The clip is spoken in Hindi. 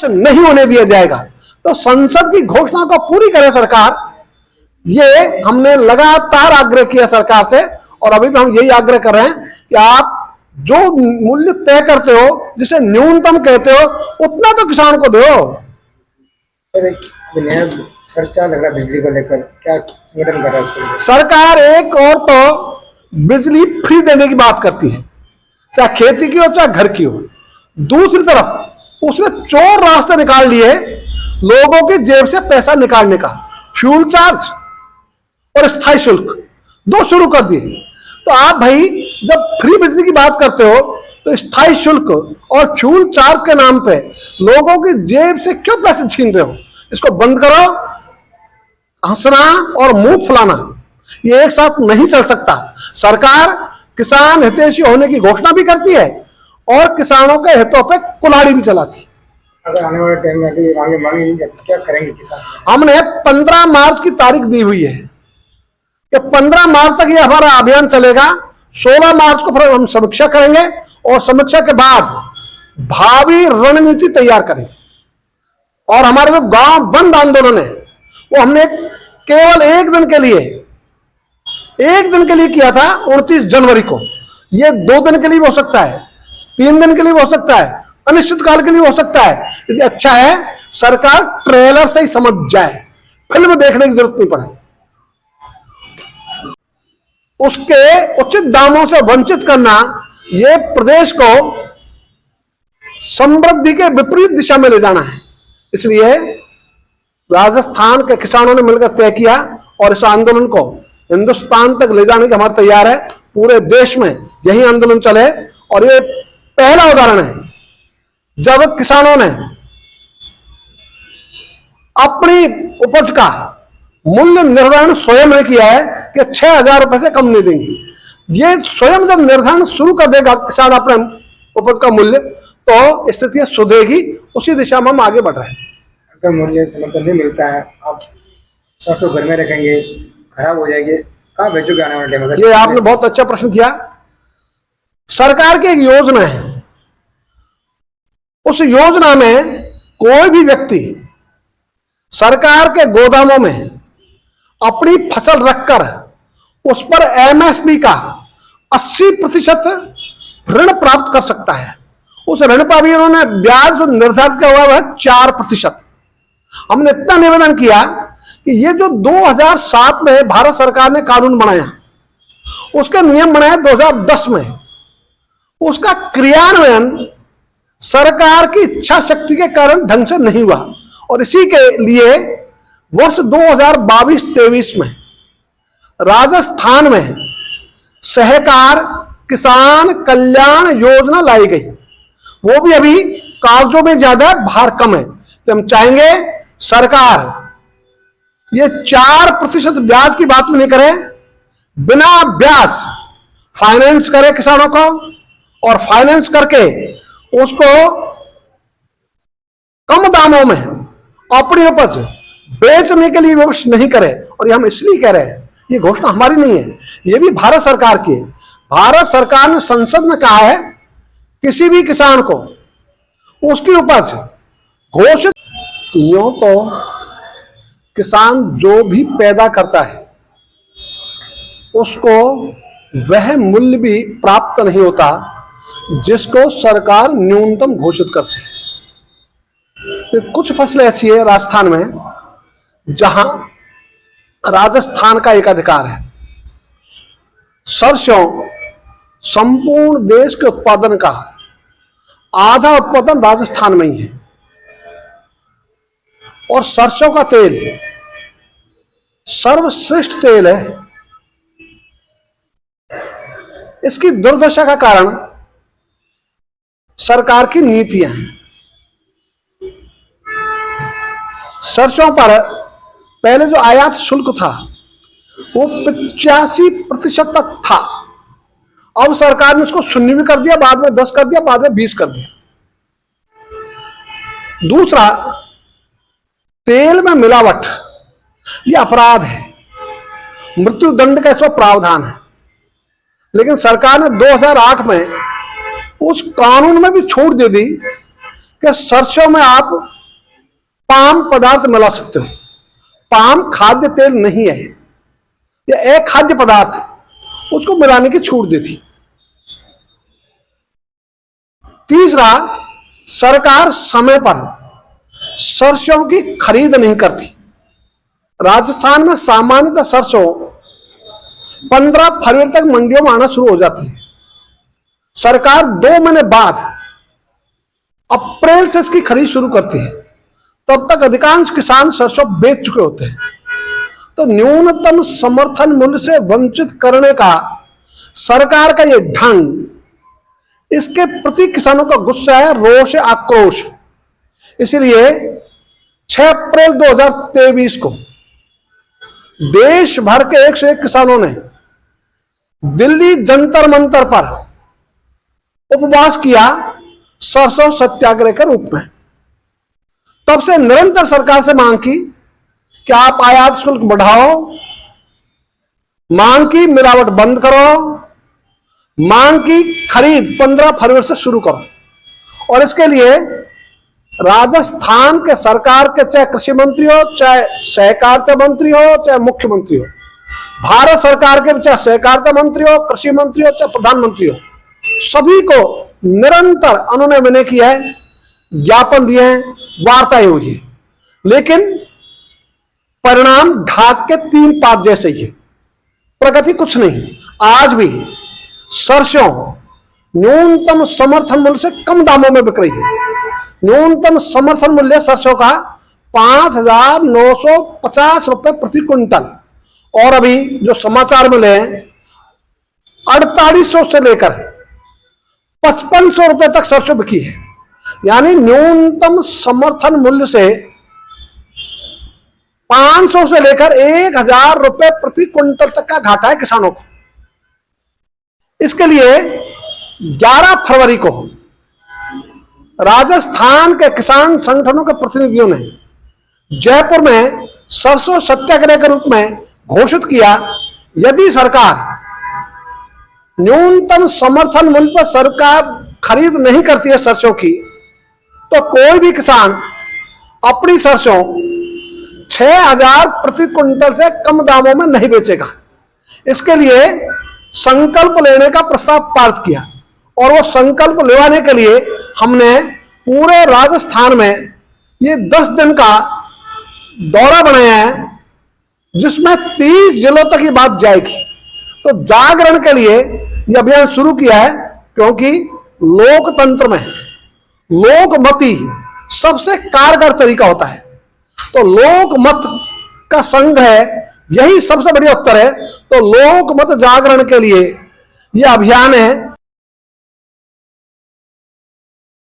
से नहीं होने दिया जाएगा। तो संसद की घोषणा को पूरी करे सरकार, ये हमने लगातार आग्रह किया सरकार से, और अभी भी हम यही आग्रह कर रहे हैं कि आप जो मूल्य तय करते हो, जिसे न्यूनतम कहते हो, उतना तो किसान को दो। खर्चा लग रहा है बिजली को लेकर, क्या संगठन कर रहा है? सरकार एक और तो बिजली फ्री देने की बात करती है, चाहे खेती की हो चाहे घर की हो। दूसरी तरफ उसने चोर रास्ते निकाल लिए लोगों की जेब से पैसा निकालने का। फ्यूल चार्ज और स्थायी शुल्क दो शुरू कर दिए। तो आप भाई जब फ्री बिजली की बात करते हो तो स्थायी शुल्क और फ्यूल चार्ज के नाम पे लोगों की जेब से क्यों पैसे छीन रहे हो? इसको बंद करो। हंसना और मुंह फुलाना ये एक साथ नहीं चल सकता। सरकार किसान हितैषी होने की घोषणा भी करती है और किसानों के हितों पे कुल्हाड़ी भी चलाती है। अगर आने वाले टाइम में अभी मांगे नहीं जाती, क्या करेंगे किसान? हमने 15 मार्च की तारीख दी हुई है कि 15 मार्च तक ये हमारा अभियान चलेगा। 16 मार्च को फिर हम समीक्षा करेंगे और समीक्षा के बाद भावी रणनीति तैयार करेंगे। और हमारे जो गांव बंद आंदोलन है वो हमने केवल एक दिन के लिए किया था 29 जनवरी को। ये 2 दिन के लिए भी हो सकता है, 3 दिन के लिए भी हो सकता है, अनिश्चित काल के लिए हो सकता है। यदि अच्छा है सरकार ट्रेलर से ही समझ जाए, फिल्म देखने की जरूरत नहीं पड़े। उसके उचित दामों से वंचित करना ये प्रदेश को समृद्धि के विपरीत दिशा में ले जाना है। इसलिए राजस्थान के किसानों ने मिलकर तय किया और इस आंदोलन को हिंदुस्तान तक ले जाने के हमारे तैयार है। पूरे देश में यही आंदोलन चले। और ये पहला उदाहरण है जब किसानों ने अपनी उपज का मूल्य निर्धारण स्वयं ने किया है कि 6,000 रुपए से कम नहीं देंगे। ये स्वयं जब निर्धारण शुरू कर देगा किसान अपने उपज का मूल्य, तो स्थिति सुधरेगी। उसी दिशा में हम आगे बढ़ रहे हैं। अगर मूल्य समर्थन नहीं मिलता है, आप सरसों घर में रखेंगे, खराब हो जाएगी, कहाँ बेचोगे आने वाले टाइम में? ये आपने बहुत अच्छा प्रश्न किया। सरकार की एक योजना है, उस योजना में कोई भी व्यक्ति सरकार के गोदामों में अपनी फसल रखकर उस पर एमएसपी का 80% ऋण प्राप्त कर सकता है। उस ऋण पर भी उन्होंने ब्याज जो निर्धारित किया हुआ है 4%। हमने इतना निवेदन किया कि ये जो 2007 में भारत सरकार ने कानून बनाया, उसके नियम बनाए 2010 में, उसका क्रियान्वयन सरकार की इच्छा शक्ति के कारण ढंग से नहीं हुआ। और इसी के लिए वर्ष 2022-23 में राजस्थान में सहकार किसान कल्याण योजना लाई गई। वो भी अभी कागजों में ज्यादा भार कम है। तो हम चाहेंगे सरकार ये 4% ब्याज की बात में नहीं करे, बिना ब्याज फाइनेंस करे किसानों को, और फाइनेंस करके उसको कम दामों में अपनी उपज बेचने के लिए विवश नहीं करे। और ये हम इसलिए कह रहे हैं, ये घोषणा हमारी नहीं है, ये भी भारत सरकार की है। भारत सरकार ने संसद में कहा है किसी भी किसान को उसकी उपज घोषित। यूं तो किसान जो भी पैदा करता है उसको वह मूल्य भी प्राप्त नहीं होता जिसको सरकार न्यूनतम घोषित करती है। कुछ फसलें ऐसी है राजस्थान में जहां राजस्थान का एकाधिकार है। सरसों संपूर्ण देश के उत्पादन का आधा उत्पादन राजस्थान में ही है। और सरसों का तेल सर्वश्रेष्ठ तेल है। इसकी दुर्दशा का कारण सरकार की नीतियां हैं। सरसों पर पहले जो आयात शुल्क था वो 85% तक था। अब सरकार ने उसको 0 भी कर दिया, बाद में 10 कर दिया, बाद में 20 कर दिया। दूसरा, तेल में मिलावट ये अपराध है, मृत्यु दंड का इसमें प्रावधान है। लेकिन सरकार ने 2008 में उस कानून में भी छूट दे दी कि सरसों में आप पाम पदार्थ मिला सकते हो। पाम खाद्य तेल नहीं है, यह एक खाद्य पदार्थ है, उसको मिलाने की छूट दी थी। तीसरा, सरकार समय पर सरसों की खरीद नहीं करती। राजस्थान में सामान्यतः सरसों 15 फरवरी तक मंडियों में आना शुरू हो जाती है। सरकार 2 महीने बाद अप्रैल से इसकी खरीद शुरू करती है। तब तक अधिकांश किसान सरसों बेच चुके होते हैं। तो न्यूनतम समर्थन मूल्य से वंचित करने का सरकार का यह ढंग, इसके प्रति किसानों का गुस्सा है, रोष है, आक्रोश। इसलिए 6 अप्रैल 2023 को देश भर के 101 किसानों ने दिल्ली जंतर मंतर पर उपवास किया, सरसों सत्याग्रह के रूप में। तब से निरंतर सरकार से मांग की कि आप आयात शुल्क बढ़ाओ, मांग की मिलावट बंद करो, मांग की खरीद 15 फरवरी से शुरू करो। और इसके लिए राजस्थान के सरकार के, चाहे कृषि मंत्री हो, चाहे सहकारिता मंत्री हो, चाहे मुख्यमंत्री हो, भारत सरकार के चाहे सहकारिता मंत्री हो, कृषि मंत्री हो, चाहे प्रधानमंत्री हो, सभी को निरंतर उन्होंने विनय किया है, ज्ञापन दिए हैं, वार्ताएं हुई है, लेकिन परिणाम ढाक के 3 पात जैसे ही है, प्रगति कुछ नहीं। आज भी सरसों न्यूनतम समर्थन मूल्य से कम दामों में बिक रही है। न्यूनतम समर्थन मूल्य सरसों का 5,950 रुपए प्रति क्विंटल, और अभी जो समाचार मिले हैं 4800 से लेकर 5500 रुपए तक सरसों बिकी है। यानी न्यूनतम समर्थन मूल्य से 500 से लेकर 1000 रुपए प्रति क्विंटल तक का घाटा है किसानों को। इसके लिए 11 फरवरी को राजस्थान के किसान संगठनों के प्रतिनिधियों ने जयपुर में सरसों सत्याग्रह के रूप में घोषित किया, यदि सरकार न्यूनतम समर्थन मूल्य पर सरकार खरीद नहीं करती है सरसों की, तो कोई भी किसान अपनी सरसों 6000 प्रति क्विंटल से कम दामों में नहीं बेचेगा। इसके लिए संकल्प लेने का प्रस्ताव पारित किया, और वो संकल्प लेवाने के लिए हमने पूरे राजस्थान में ये 10 दिन का दौरा बनाया है, जिसमें 30 जिलों तक ये बात जाएगी। तो जागरण के लिए ये अभियान शुरू किया है, क्योंकि लोकतंत्र में लोकमत ही सबसे कारगर तरीका होता है। तो लोकमत का संघ है, यही सबसे बढ़िया उत्तर है। तो लोकमत जागरण के लिए यह अभियान है